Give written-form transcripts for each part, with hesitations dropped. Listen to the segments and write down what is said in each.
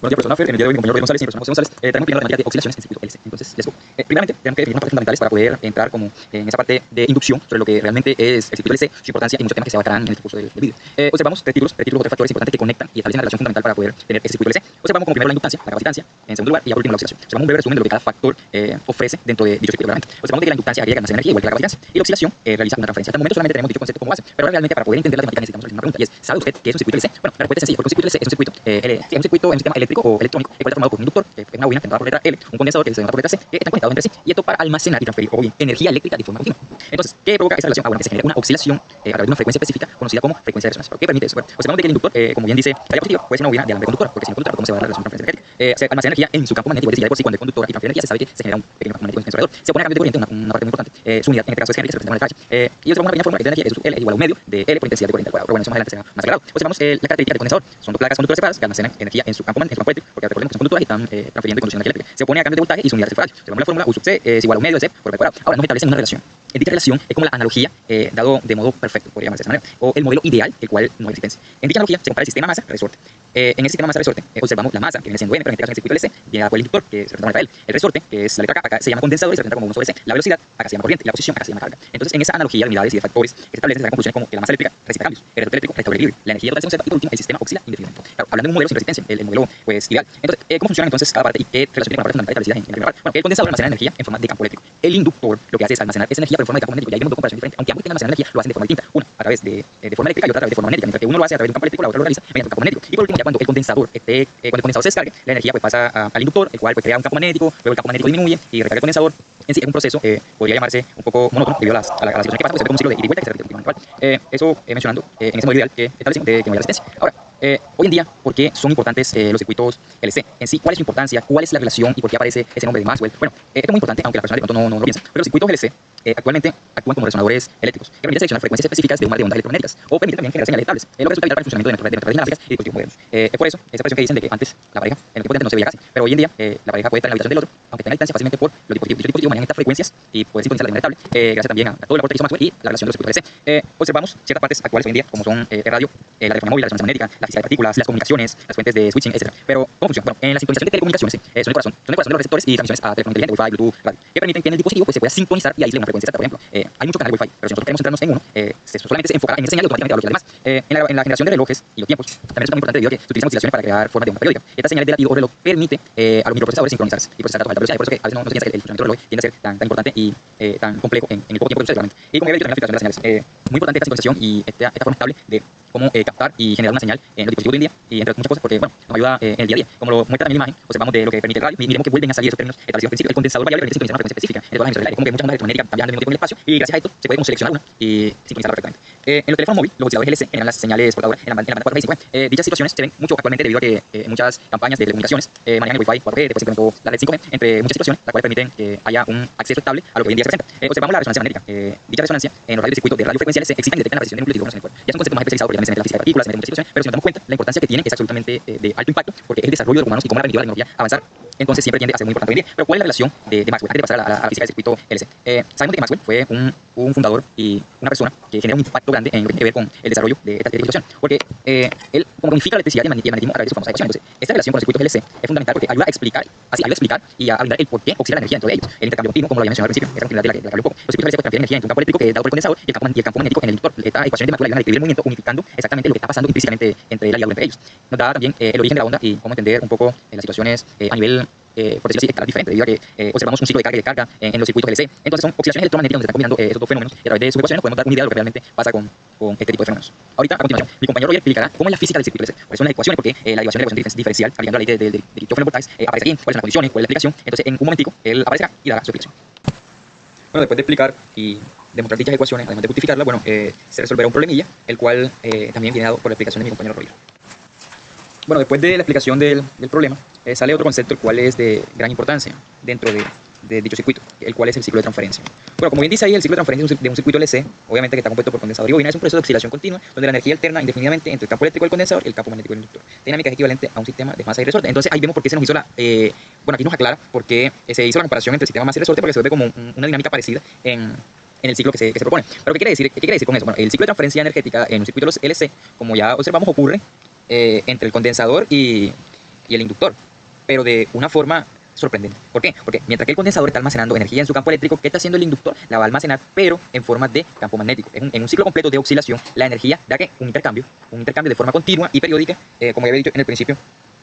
Buenos días, profesor Naffer. En el día de hoy, mi compañero Rodrigo González y mi profesor José González tenemos que la temática de oscilaciones en circuito LC. Entonces, let's go. Primeramente, tenemos que definir unas partes fundamentales para poder entrar como en esa parte de inducción sobre lo que realmente es el circuito LC, su importancia y muchos temas que se abarcarán en el curso del vídeo. Observamos tres títulos o tres factores importantes que conectan y establecen la relación fundamental para poder tener ese circuito LC. Observamos como primero la inductancia, la capacitancia, en segundo lugar y por último la oscilación. Observamos un breve resumen de lo que cada factor ofrece dentro de dicho circuito claramente. Observamos de que la inductancia agrega y almacena energía igual que la capacitancia y la oscilación realiza una transferencia. Hasta el momento solamente tenemos dicho concepto como base, pero realmente para poder entender la temática necesitamos hacer una pregunta y es, ¿sabe usted qué es un circuito LC? Bueno, la respuesta es sencilla, porque un circuito LC es un circuito es un circuito en un sistema eléctrico o electrónico, el cual está formado por un inductor, que es una bobina centrada por letra L, un condensador que es centrado por letra C, que están conectados entre sí, y esto para almacenar y transferir energía eléctrica de forma continua. Entonces, ¿qué provoca esa relación? Bueno, que se genera una oscilación a través de una frecuencia específica conocida como frecuencia de resonancia. ¿Qué permite eso? Bueno, observamos de que el inductor, como bien dice la diapositiva, puede ser una bobina de alambre conductor, porque sin conductor, ¿cómo se va a dar la relación de transferencia energética? Se almacena energía en su campo magnético, es decir, ya de por sí cuando es conductor y transfiere energía se sabe que se genera un pequeño campo magnético en su alrededor. Se opone a cambio de corriente una parte muy importante. Su unidad en este caso es Henry, que se representa con el calle. Y observamos una pequeña fórmula que es de energía, es L igual a un medio de L por intensidad de corriente al cuadrado. Pero bueno, eso más adelante será más aclarado. Observamos la característica del condensador. Son dos placas conductoras separadas que almacenan energía en su campo eléctrico, porque recordemos que son conductoras y están transfiriendo y conduciendo energía eléctrica. Se opone a cambio de voltaje y su unidad es el radio. Observamos la fórmula U sub C es igual a un medio de C por P cuadrado. Ahora nos establecen una relación. En dicha relación es como la analogía dado de modo perfecto, podríamos decir de esa manera, o el modelo ideal, el cual no existe. En dicha analogía se compara el sistema masa-resorte. En el sistema masa-resorte observamos la masa, que viene siendo N, pero en este caso en el circuito LC, viene dada por el inductor, que se representa con la letra L. El resorte, que es la letra K, acá se llama condensador y se representa como 1 sobre C. La velocidad, acá se llama corriente, y la posición, acá se llama carga. Entonces, en esa analogía de unidades y de factores, se establecen las conclusiones como que la masa eléctrica recicla cambios, el resorte eléctrico restaura el equilibrio, la energía total se conserva y por último el sistema oscila indefinidamente. Claro, hablando de un modelo sin resistencia, el modelo pues ideal. Entonces, ¿cómo funciona entonces cada parte y qué relación tiene con la parte fundamental establecida en la primera parte? Bueno, el condensador almacena energía en forma de campo eléctrico. El inductor lo que hace es almacenar esa energía pero en forma de campo magnético. Y ahí vemos dos comparaciones diferentes, aunque ambos tienen almacenar energía, lo hacen de forma distinta. Una a través de forma eléctrica y otra a través de forma magnética. Mientras que uno lo hace a través de un campo eléctrico, la otra lo realiza mediante un campo magnético. Y por último, ya cuando el condensador se descargue, la energía pues pasa al inductor, el cual pues crea un campo magnético, luego el campo magnético disminuye y recarga el condensador. En sí es un proceso podría llamarse un poco monótono debido a la situación que pasa, pues se ve como un ciclo de ida y vuelta que se repite continuamente. Eso mencionando en ese modelo ideal que establecimos de que no haya resistencia. Ahora, hoy en día, ¿por qué son importantes los circuitos LC? En sí, ¿cuál es su importancia? ¿Cuál es la relación y por qué aparece ese nombre de Maxwell? Bueno, esto es muy importante, aunque las personas de pronto no lo piensan, pero los circuitos LC actualmente actúan como resonadores eléctricos que permiten seleccionar frecuencias específicas de un mar de ondas electromagnéticas o permiten también generar señales estables, lo que resulta vital para el funcionamiento de nuestras redes inalámbricas y dispositivos modernos. Es por eso esa expresión que dicen de que antes la pareja en el tiempo de antes no se veía casi, pero hoy en día la pareja puede estar en la habitación del otro, aunque tenga distancia fácilmente por los dispositivos. Dichos dispositivos manejan estas frecuencias y pueden sintonizar de manera estable, gracias también a todo el aporte que hizo Maxwell y la relación de los circuitos LC. Observamos ciertas partes actuales hoy en día, como son el radio, la telefonía móvil, la resonancia magnética, la física de partículas, las comunicaciones, las fuentes de switching, etc. Pero, ¿cómo funciona? Bueno, en la sincronización de telecomunicaciones son el corazón de los receptores y transmisiones a teléfono inteligente, Wi-Fi, Bluetooth, radio, que permiten que en el dispositivo pues, se pueda sintonizar y aísle una frecuencia exacta. Por ejemplo, hay muchos canales Wi-Fi, pero si nosotros queremos centrarnos en uno, solamente se enfocará en esa señal y automáticamente a los demás. En la generación de relojes y los tiempos, también es muy importante debido a que se utilizan oscilaciones para crear formas de onda periódica. Estas señales de latido o reloj permite a los microprocesadores sincronizarse y procesar datos a alta velocidad. Por eso que a veces no se piensa que el funcionamiento del reloj tiende a ser tan importante y tan complejo en el poco tiempo que usa realmente. Y como ya he dicho, también la aplicación de las señales. Muy importante esta sincronización y esta forma estable de cómo captar y generar una señal en los dispositivos de hoy en día y entre muchas cosas porque bueno, nos ayuda en el día a día. Como lo muestra también la imagen, observamos de lo que permite el radio y miremos que vuelven a salir esos términos establecidos al principio. El condensador variable permite sincronizar una frecuencia específica en todas las emisoras del aire, como que muchas ondas electromagnéticas cambian al mismo tiempo en el espacio y gracias a esto se puede como seleccionar una y sincronizarla perfectamente. En los teléfonos móviles, los osciladores LC generan las señales portadoras en la banda 4G y 5G. Dichas situaciones se ven mucho actualmente debido a que muchas campañas de telecomunicaciones manejan el Wi-Fi 4G, después se implementó la red 5G, entre muchas situaciones, las cuales permiten que haya un acceso estable a lo que hoy en día se presenta. Observamos la resonancia magnética. Dicha resonancia en los radios de circuito de radiofrecuencia LC excitan y detectan la aparición de núcleos y en el cuerpo. Ya son conceptos más especializados porque ya mencioné la física de partículas, muchas situaciones, pero si nos damos cuenta, la importancia que tienen es absolutamente de alto impacto porque es el desarrollo de los humanos y cómo ha permitido a la tecnología avanzar. Entonces siempre tiende a ser muy importante hoy en día. Pero ¿cuál es la relación de Maxwell? Antes de pasar a la física del circuito LC. Sabemos que Maxwell fue un fundador y una persona que genera un impacto grande en lo que tiene que ver con el desarrollo de esta situación. Porque él como unifica la electricidad y el magnetismo a través de su famosa ecuación. Entonces, esta relación con los circuitos LC es fundamental porque ayuda a explicar y a brindar el por qué oxida la energía dentro de ellos. El intercambio continuo, como lo había mencionado al principio, esa continuidad de la que hablé un poco. Los circuitos LC transfieren energía entre un campo eléctrico que es dado por el condensador y el campo magnético en el inductor. Estas ecuaciones de Maxwell ayudan a describir el movimiento unificando exactamente lo que está pasando implícitamente entre él y entre ellos. Nos da también el origen de la onda y cómo entender un poco las situaciones a nivel por decirlo así, escalas diferentes, debido a que observamos un ciclo de carga y descarga en los circuitos LC. Entonces son oscilaciones electromagnéticas donde se están combinando esos dos fenómenos y a través de sus ecuaciones nos podemos dar una idea de lo que realmente pasa con este tipo de fenómenos. Ahorita, a continuación, mi compañero Roger explicará cómo es la física del circuito LC, cuáles son las ecuaciones, porque la derivación de la ecuación diferencial, aplicando la ley de Kirchhoff en voltajes, aparece aquí, cuáles son las condiciones, cuál es la explicación. Entonces, en un momentico, él aparecerá y dará su explicación. Bueno, después de explicar y demostrar dichas ecuaciones, además de justificarlas, bueno, se resolverá un problemilla, el cual también viene dado por la explicación de mi compañero Roger. Bueno, después de la explicación del problema, sale otro concepto el cual es de gran importancia dentro de dicho circuito, el cual es el ciclo de transferencia. Bueno, como bien dice ahí, el ciclo de transferencia de un circuito LC, obviamente que está compuesto por condensador y bobina, es un proceso de oscilación continua donde la energía alterna indefinidamente entre el campo eléctrico del condensador y el campo magnético del inductor. Dinámica es equivalente a un sistema de masa y resorte. Entonces ahí vemos por qué se nos hizo bueno, aquí nos aclara por qué se hizo la comparación entre el sistema masa y resorte, porque se ve como una dinámica parecida en el ciclo que se propone. Pero ¿qué quiere decir con eso? Bueno, el ciclo de transferencia energética en un circuito LC, como ya observamos, ocurre entre el condensador y y el inductor, pero de una forma sorprendente. ¿Por qué? Porque mientras que el condensador está almacenando energía en su campo eléctrico, ¿qué está haciendo el inductor? La va a almacenar, pero en forma de campo magnético. En un ciclo completo de oscilación, la energía da que un intercambio de forma continua y periódica, como ya había dicho en el principio,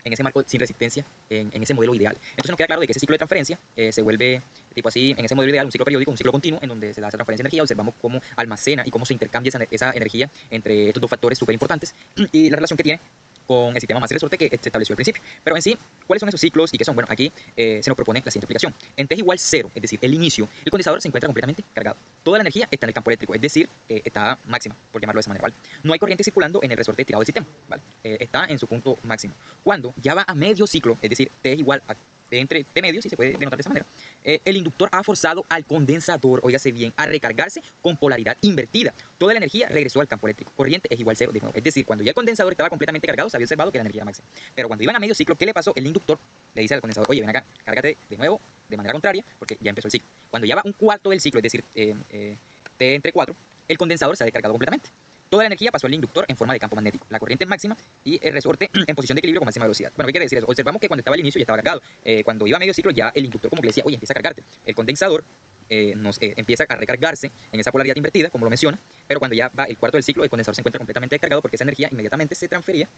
en ese marco sin resistencia, en ese modelo ideal. Entonces nos queda claro de que ese ciclo de transferencia se vuelve tipo así, en ese modelo ideal, un ciclo periódico, un ciclo continuo, en donde se da esa transferencia de energía, observamos cómo almacena y cómo se intercambia esa energía entre estos dos factores súper importantes y la relación que tiene con el sistema masa y resorte que se estableció al principio. Pero en sí, ¿cuáles son esos ciclos y qué son? Bueno, aquí se nos propone la siguiente explicación. En T es igual 0, es decir, el inicio, el condensador se encuentra completamente cargado. Toda la energía está en el campo eléctrico, es decir, está máxima, por llamarlo de esa manera, ¿vale? No hay corriente circulando en el resorte tirado del sistema, ¿vale? Está en su punto máximo. Cuando ya va a medio ciclo, es decir, T es igual a entre T medio, si se puede denotar de esa manera, el inductor ha forzado al condensador, óigase bien, a recargarse con polaridad invertida. Toda la energía regresó al campo eléctrico. Corriente es igual 0 de nuevo. Es decir, cuando ya el condensador estaba completamente cargado, se había observado que la energía era máxima. Pero cuando iban a medio ciclo, ¿qué le pasó? El inductor le dice al condensador, oye, ven acá, cárgate de nuevo de manera contraria, porque ya empezó el ciclo. Cuando ya va un cuarto del ciclo, es decir, T entre 4, el condensador se ha descargado completamente. Toda la energía pasó al inductor en forma de campo magnético. La corriente es máxima y el resorte en posición de equilibrio con máxima velocidad. Bueno, ¿qué quiere decir eso? Observamos que cuando estaba al inicio ya estaba cargado. Cuando iba a medio ciclo ya el inductor como que le decía, oye, empieza a cargarte. El condensador empieza a recargarse en esa polaridad invertida, como lo menciona, pero cuando ya va el cuarto del ciclo, el condensador se encuentra completamente descargado porque esa energía inmediatamente se transfería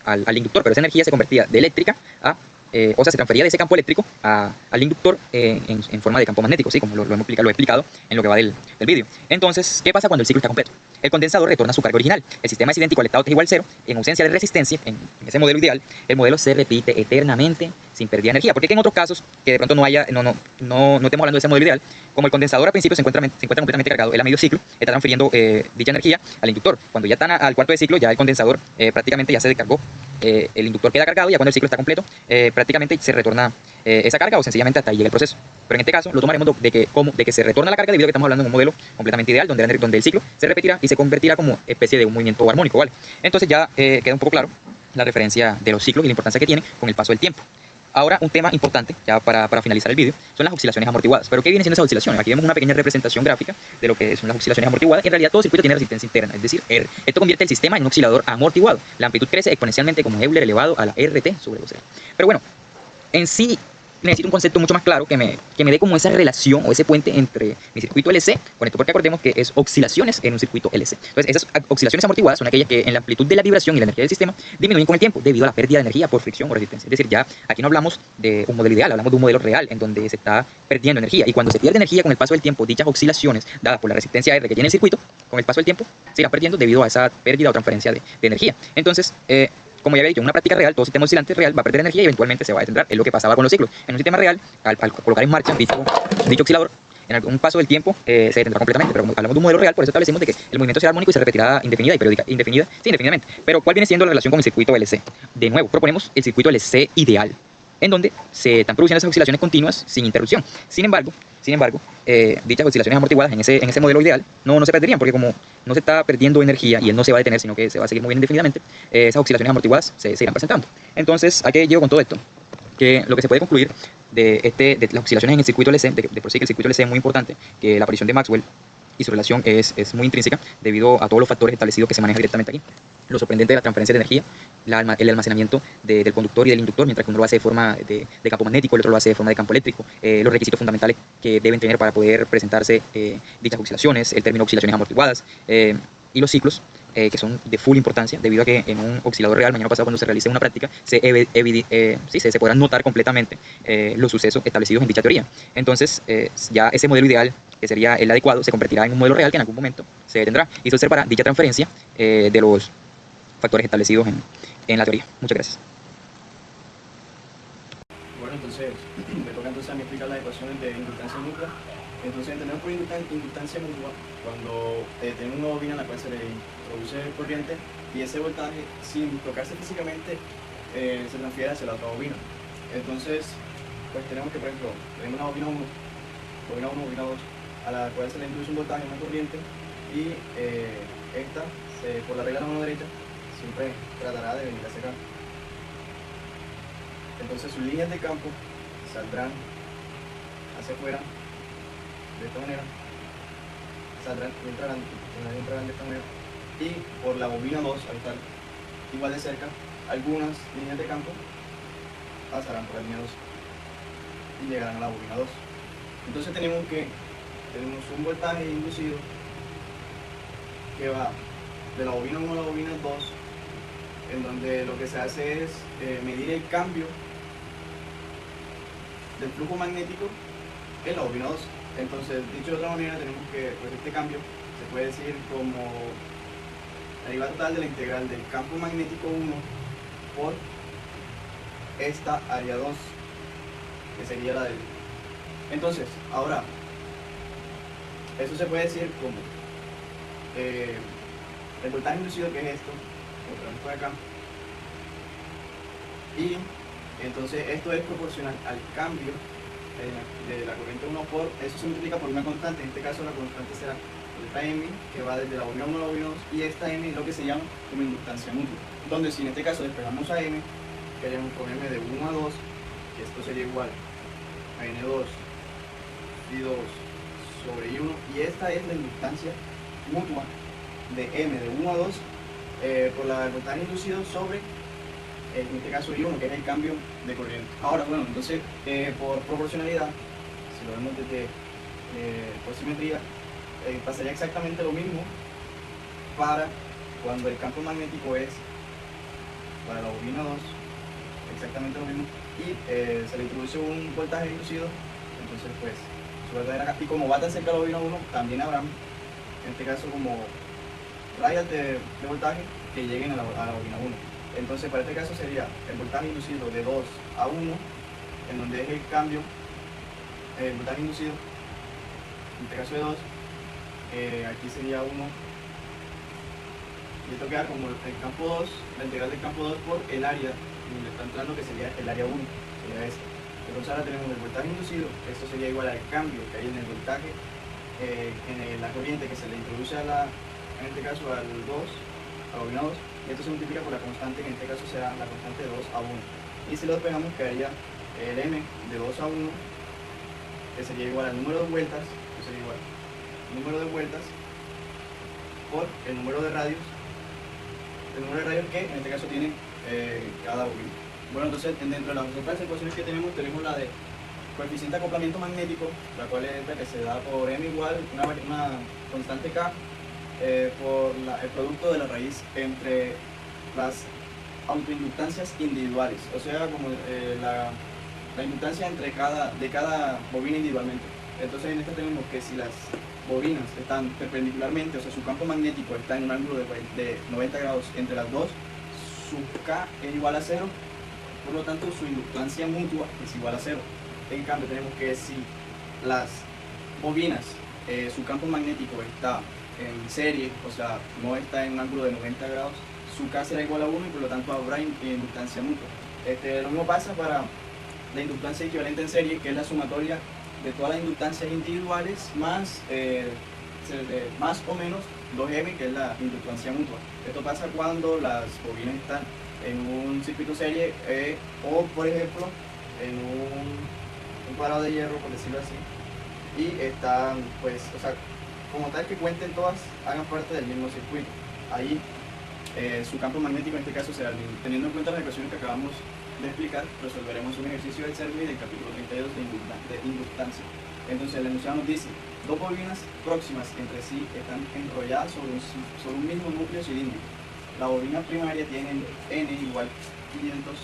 al inductor, pero esa energía se convertía de eléctrica a o sea, se transfería de ese campo eléctrico al inductor en forma de campo magnético, ¿sí? Como lo he explicado en lo que va del vídeo. Entonces, ¿qué pasa cuando el ciclo está completo? El condensador retorna a su carga original. El sistema es idéntico al estado T igual 0. En ausencia de resistencia, en ese modelo ideal, el modelo se repite eternamente sin pérdida de energía. Porque en otros casos, que de pronto no estemos hablando de ese modelo ideal, como el condensador al principio se encuentra completamente cargado, él a medio ciclo está transfiriendo dicha energía al inductor. Cuando ya están al cuarto de ciclo, ya el condensador prácticamente ya se descargó. El inductor queda cargado y ya cuando el ciclo está completo, prácticamente se retorna esa carga o sencillamente hasta ahí llega el proceso. Pero en este caso lo tomaremos de que se retorna la carga debido a que estamos hablando de un modelo completamente ideal donde el ciclo se repetirá y se convertirá como especie de un movimiento armónico, ¿vale? Entonces ya queda un poco claro la referencia de los ciclos y la importancia que tienen con el paso del tiempo. Ahora, un tema importante, ya para finalizar el vídeo, son las oscilaciones amortiguadas. ¿Pero qué vienen siendo esas oscilaciones? Aquí vemos una pequeña representación gráfica de lo que son las oscilaciones amortiguadas. En realidad, todo circuito tiene resistencia interna, es decir, R. Esto convierte el sistema en un oscilador amortiguado. La amplitud crece exponencialmente como Euler elevado a la RT sobre 2R. Pero bueno, en sí necesito un concepto mucho más claro que me dé como esa relación o ese puente entre mi circuito LC con esto, porque acordemos que es oscilaciones en un circuito LC. Entonces, esas oscilaciones amortiguadas son aquellas que en la amplitud de la vibración y la energía del sistema disminuyen con el tiempo debido a la pérdida de energía por fricción o resistencia. Es decir, ya aquí no hablamos de un modelo ideal, hablamos de un modelo real en donde se está perdiendo energía. Y cuando se pierde energía con el paso del tiempo, dichas oscilaciones dadas por la resistencia R que tiene el circuito, con el paso del tiempo se irá perdiendo debido a esa pérdida o transferencia de energía. Entonces, como ya había dicho, en una práctica real, todo sistema oscilante real va a perder energía y eventualmente se va a detener. Es lo que pasaba con los ciclos. En un sistema real, al colocar en marcha dicho oscilador, en algún paso del tiempo se detendrá completamente. Pero como hablamos de un modelo real, por eso establecimos de que el movimiento será armónico y se repetirá indefinida y periódica. Indefinidamente. Pero ¿cuál viene siendo la relación con el circuito LC? De nuevo, proponemos el circuito LC ideal, en donde se están produciendo esas oscilaciones continuas sin interrupción. Sin embargo, dichas oscilaciones amortiguadas en ese modelo ideal no se perderían, porque como no se está perdiendo energía y él no se va a detener, sino que se va a seguir moviendo indefinidamente, esas oscilaciones amortiguadas se irán presentando. Entonces, ¿a qué llego con todo esto? Que lo que se puede concluir de las oscilaciones en el circuito LC, de por sí que el circuito LC es muy importante, que la aparición de Maxwell y su relación es muy intrínseca debido a todos los factores establecidos que se manejan directamente aquí. Lo sorprendente de la transferencia de energía, el almacenamiento del conductor y del inductor, mientras que uno lo hace de forma de campo magnético, el otro lo hace de forma de campo eléctrico, los requisitos fundamentales que deben tener para poder presentarse dichas oscilaciones, el término oscilaciones amortiguadas y los ciclos, que son de full importancia, debido a que en un oscilador real, mañana pasado cuando se realice una práctica, se podrán notar completamente los sucesos establecidos en dicha teoría. Entonces, ya ese modelo ideal, que sería el adecuado, se convertirá en un modelo real que en algún momento se detendrá y eso será para dicha transferencia de los factores establecidos en la teoría. Muchas gracias. Bueno, entonces me toca entonces a mí explicar las ecuaciones de inductancia mutua. Entonces entendemos por inductancia mutua cuando tenemos una bobina en la cual se le produce corriente y ese voltaje, sin tocarse físicamente, se transfiere hacia la otra bobina. Entonces, pues tenemos que, por ejemplo, tenemos una bobina 1, bobina 2, a la cual se le introduce un voltaje, una corriente, y esta, por la regla de la mano derecha, siempre tratará de venir hacia acá. Entonces sus líneas de campo saldrán hacia afuera de esta manera, entrarán de esta manera, y por la bobina 2, al estar igual de cerca, algunas líneas de campo pasarán por la línea 2 y llegarán a la bobina 2. Entonces tenemos un voltaje inducido que va de la bobina 1 a la bobina 2, en donde lo que se hace es medir el cambio del flujo magnético en la bobina 2. Entonces, dicho de otra manera, tenemos que, pues este cambio se puede decir como la derivada total de la integral del campo magnético 1 por esta área 2, que sería la del... Entonces, ahora, eso se puede decir como el voltaje inducido, que es esto, otra vez por acá, y entonces esto es proporcional al cambio de la corriente 1 por, eso se multiplica por una constante, en este caso la constante será delta M, que va desde la bobina 1 a la bobina 2, y esta M es lo que se llama como inductancia mutua, donde si en este caso despegamos a M, queremos con M de 1 a 2, que esto sería igual a N2 y 2 sobre I1, y esta es la inductancia mutua de M de 1 a 2 por el voltaje inducido sobre, en este caso I1, que es el cambio de corriente. Ahora, bueno, entonces por proporcionalidad, si lo vemos desde por simetría, pasaría exactamente lo mismo para cuando el campo magnético es para la bobina 2, exactamente lo mismo, y se le introduce un voltaje inducido, entonces pues su verdadera, y como va tan cerca de la bobina 1, también habrá, en este caso, como rayas de voltaje que lleguen a la bobina 1. Entonces para este caso sería el voltaje inducido de 2 a 1, en donde es el cambio, el voltaje inducido, en este caso de 2, aquí sería 1, y esto queda como el campo 2, la integral del campo 2 por el área donde está entrando, que sería el área 1, sería este. Entonces ahora tenemos el voltaje inducido, esto sería igual al cambio que hay en el voltaje, la corriente que se le introduce en este caso al 2, a la bobina 2, y esto se multiplica por la constante, que en este caso será la constante de 2 a 1. Y si lo despegamos, quedaría el M de 2 a 1, que sería igual al número de vueltas, que sería igual al número de vueltas por el número de radios, que en este caso tiene cada bobina. Bueno, entonces dentro de las otras ecuaciones que tenemos la de coeficiente de acoplamiento magnético, la cual es la que se da por M igual una constante K por el producto de la raíz entre las autoinductancias individuales, o sea, como la inductancia de cada bobina individualmente. Entonces en esta tenemos que si las bobinas están perpendicularmente, o sea, su campo magnético está en un ángulo de 90 grados entre las dos, su K es igual a 0, por lo tanto su inductancia mutua es igual a 0. En cambio tenemos que si las bobinas, su campo magnético está en serie, o sea, no está en un ángulo de 90 grados, su K será igual a 1 y por lo tanto habrá inductancia mutua. Lo mismo pasa para la inductancia equivalente en serie, que es la sumatoria de todas las inductancias individuales más o menos 2M, que es la inductancia mutua. Esto pasa cuando las bobinas están en un circuito serie o, por ejemplo, en un cuadrado de hierro, por decirlo así, y están, pues, o sea, como tal que cuenten todas, hagan parte del mismo circuito. Ahí su campo magnético en este caso será el mismo. Teniendo en cuenta las ecuaciones que acabamos de explicar, resolveremos un ejercicio del CERMI del capítulo 32 de inductancia. Entonces el enunciado nos dice: dos bobinas próximas entre sí están enrolladas sobre un mismo núcleo cilíndrico. La bobina primaria tiene N igual 500.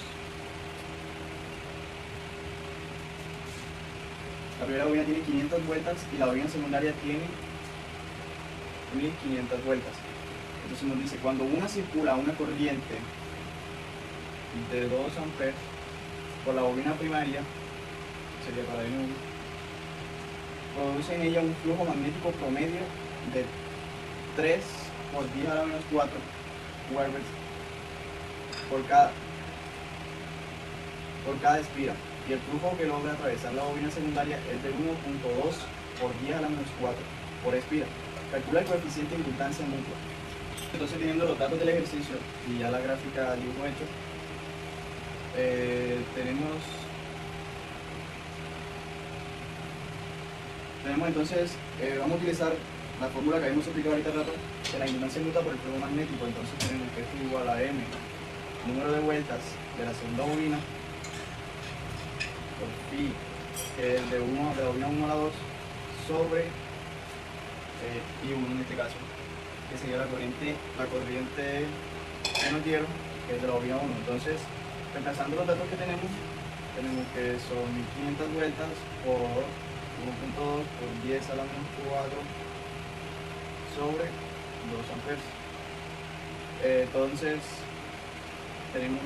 La primera bobina tiene 500 vueltas y la bobina secundaria tiene 1500 vueltas. Entonces nos dice, cuando una circula una corriente de 2 amperes por la bobina primaria, sería para N1, produce en ella un flujo magnético promedio de 3 por 10 a la menos 4 Weber por cada espira, y el flujo que logra atravesar la bobina secundaria es de 1.2 por 10 a la menos 4 por espira. Calcula el coeficiente de inductancia mutua. Entonces, teniendo los datos del ejercicio y ya la gráfica de dibujo hecho, tenemos entonces, vamos a utilizar la fórmula que habíamos explicado ahorita rato de la inductancia mutua por el flujo magnético. Entonces tenemos que esto es igual a M, número de vueltas de la segunda bobina, I, que es de la bobina 1 a la 2, sobre I1 en este caso, que sería la corriente menos hielo, que es de la bobina 1. Entonces, repasando los datos que tenemos que son 1500 vueltas por 1.2 por 10 a la menos 4 sobre 2 amperes. Entonces, tenemos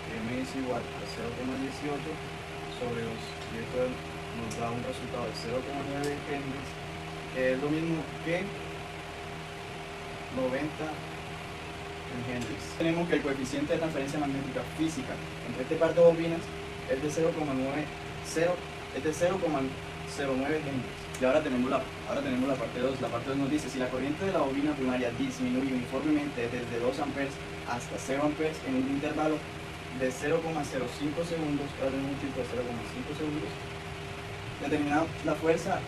M es igual a 0,18 sobre 2, y esto nos da un resultado de 0,9 henries, que es lo mismo que 90 henries. Tenemos que el coeficiente de transferencia magnética física entre este par de bobinas es de 0,09 henries. Y ahora tenemos la parte 2. La parte 2 nos dice: si la corriente de la bobina primaria disminuye uniformemente desde 2 amperes hasta 0 amperes en un intervalo de 0,05 segundos, ahora tenemos un tiempo de 0,5 segundos, determinada la fuerza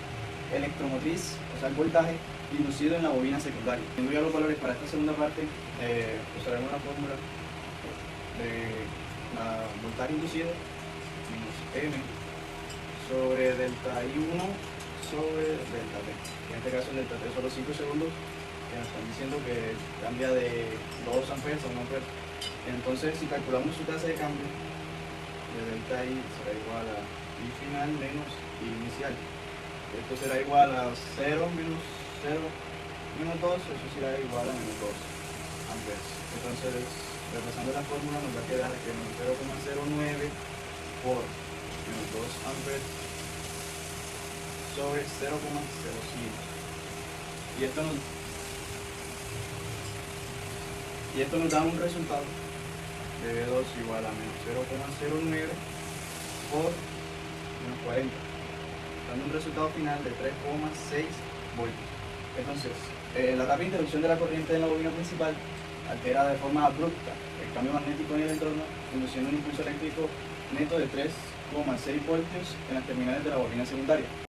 electromotriz, o sea el voltaje inducido en la bobina secundaria. Teniendo ya los valores para esta segunda parte, usaremos la fórmula de la voltaje inducido menos M sobre delta I1 sobre delta T. En este caso el delta T son los 5 segundos que nos están diciendo que cambia de 2 amperes a 1 amperes. Entonces, si calculamos su tasa de cambio, de delta I será igual a I final menos I inicial. Esto será igual a 0 menos 0 menos 2, eso será igual a menos 2 amperes. Entonces, repasando la fórmula, nos va a quedar que menos 0,09 por menos 2 amperes sobre 0,05. Y esto nos da un resultado de B2 igual a menos 0,09 por menos 40, dando un resultado final de 3,6 voltios. Entonces, la rápida interrupción de la corriente en la bobina principal altera de forma abrupta el cambio magnético en el entorno, induciendo un impulso eléctrico neto de 3,6 voltios en las terminales de la bobina secundaria.